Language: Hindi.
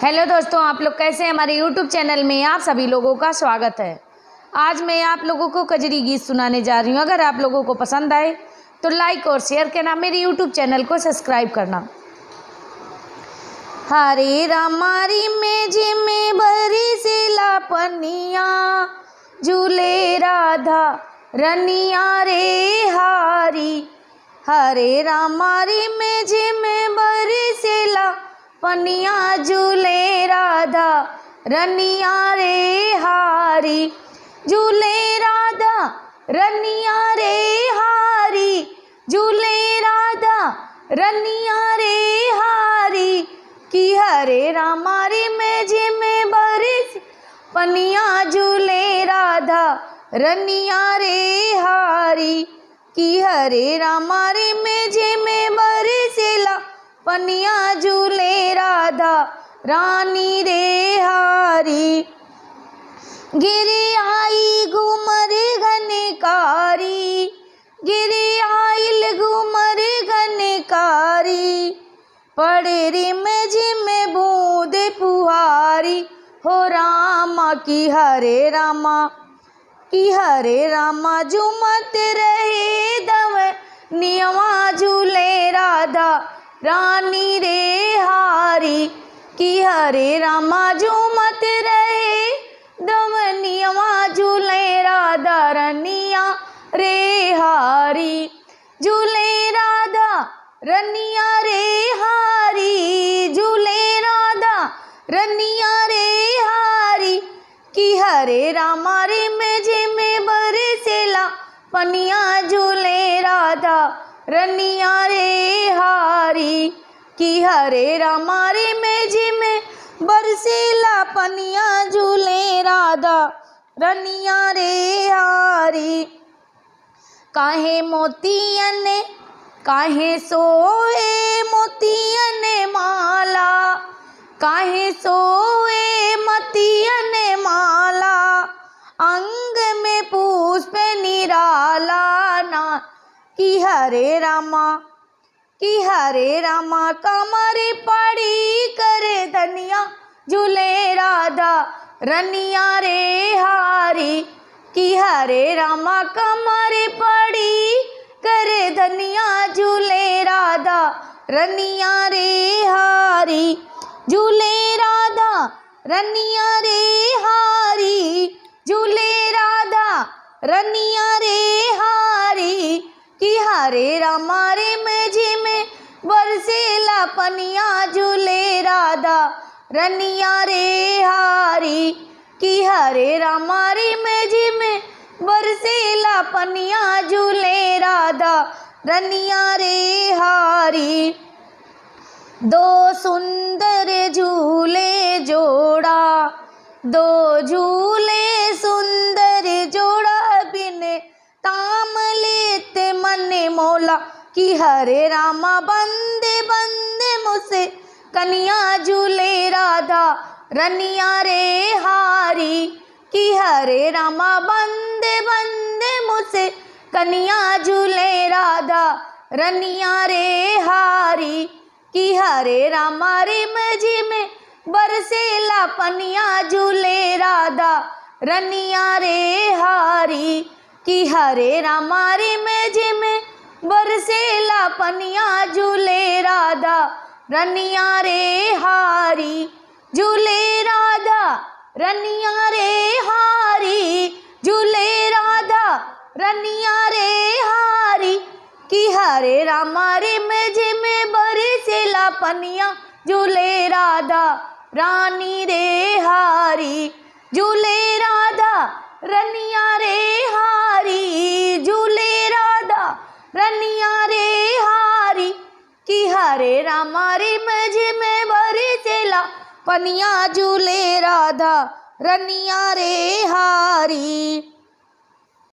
हेलो दोस्तों, आप लोग कैसे हैं। हमारे यूट्यूब चैनल में आप सभी लोगों का स्वागत है। आज मैं आप लोगों को कजरी गीत सुनाने जा रही हूँ। अगर आप लोगों को पसंद आए तो लाइक और शेयर करना, मेरे यूट्यूब चैनल को सब्सक्राइब करना। हरे रामारी में जी में भरी से लापनिया, झूले राधा रनिया रे हारी। हरे रामारी में जी में भरी से पनिया, झूले राधा रनिया रे हारी। झूले राधा रनिया रे हारी, झूले राधा रनिया रे हारी। कि हरे रामारी में जी में बरिस पनिया, झूले राधा रनिया रे हारी। कि हरे रामारी में जी में बरिसेला पनिया, झूले राधा रानी रे हारी। गिरी आई घूमर घनकारी, गिरी आइल घूमर घनकारी। पड़े रे में जी में बूंद फुहारी, हो रामा की हरे रामा। कि हरे रामा झूमत रहे दव नियमा, झूले राधा रानी रे हारी। कि हरे रामा झूमत रहे दवनियमा, झूले राधा रनिया रे हारी। झूले राधा रनिया रे हारी, झूले राधा रनिया रे हारी। कि हरे रामा रे में जी में बरसेला पनिया, झूले राधा रनिया रे हारी। कि हरे रामा रे में जी में बरसेला पनिया, झूले राधा रनिया रे हारी। काहे मोतियन काहे सोए मोतियन माला, काहे सोए मोतियन माला। अंग में पुष्प निराला ना। कि हरे रामा, कि हरे रामा कमर पड़ी करे धनिया, झूले राधा रनिया रे हारी। कि हरे रामा कमर पड़ी करे धनिया, झूले राधा रनिया रे हारी। झूले राधा रनिया रे हारी, झूले राधा रनिया रे हारी। कि हरे रामा रे में जी में बरसेला पनिया, झूले राधा रनिया रे हारी। कि हरे रामा रे में जी में बरसेला पनिया, झूले राधा रनिया रे हारी। दो सुंदर झूले जोड़ा, दो झूले सुंदर जोड़ा। बिन ताम लेते मन मोला, कि हरे रामा बंदे बंदे मुझसे कनिया, झूले राधा रनिया रे हारी। कि हरे रामा बंदे बंदे मुझसे कनिया, झूले राधा रनिया रे हारी। कि हरे रामा रे में जी में बरसेला पनिया, झूले राधा रनिया रे हारी। कि हरे रामा रे में जी में बरसेला पनिया, झूले राधा रनिया रे हारी। झूले राधा रनिया रे हारी, झूले राधा रनिया रे हारी। कि हरे रामा रे में जी में बरसेला पनिया, झूले राधा रानी रे हारी। झूले राधा रनिया रे हारी, झूले राधा रनिया रे हारी। कि हरे रामा रे में जी में बरसेला पनिया, झूले राधा रनिया रे हारी।